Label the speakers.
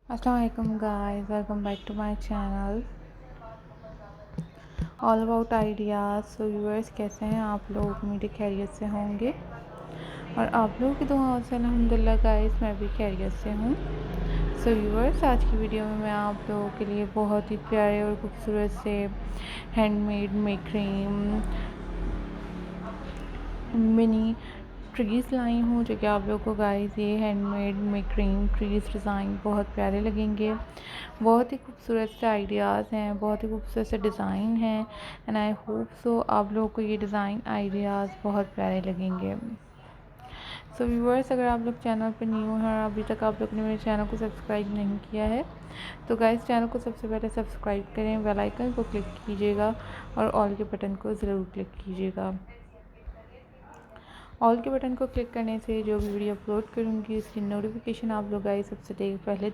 Speaker 1: Assalamu-Alaikum guys, welcome back to my channel all about ideas। So viewers, कैसे हैं आप लोग? उम्मीद खैरियत से होंगे और आप लोगों की दुआओं से अल्हम्दुलिल्लाह गाइस मैं भी खैरियत से हूँ। सो व्यूअर्स, आज की वीडियो में मैं आप लोगों के लिए बहुत ही प्यारे और खूबसूरत से हैंडमेड मेक्रेम मिनी ट्रीज़ लाई हूँ, जो कि आप लोगों को गाइस ये हैंडमेड मेक्रेम ट्रीज़ डिज़ाइन बहुत प्यारे लगेंगे। बहुत ही खूबसूरत से आइडियाज़ हैं, बहुत ही खूबसूरत से डिज़ाइन हैं एंड आई होप सो आप लोगों को ये डिज़ाइन आइडियाज़ बहुत प्यारे लगेंगे। सो व्यूअर्स, अगर आप लोग चैनल पर न्यू हैं और अभी तक आप लोग ने मेरे चैनल को सब्सक्राइब नहीं किया है तो गाइस चैनल को सबसे पहले सब्सक्राइब करें, बेल आइकन को क्लिक कीजिएगा और ऑल के बटन को ज़रूर क्लिक कीजिएगा। ऑल के बटन को क्लिक करने से जो भी वीडियो अपलोड करूँगी उसकी नोटिफिकेशन आप लोग गाइस सबसे पहले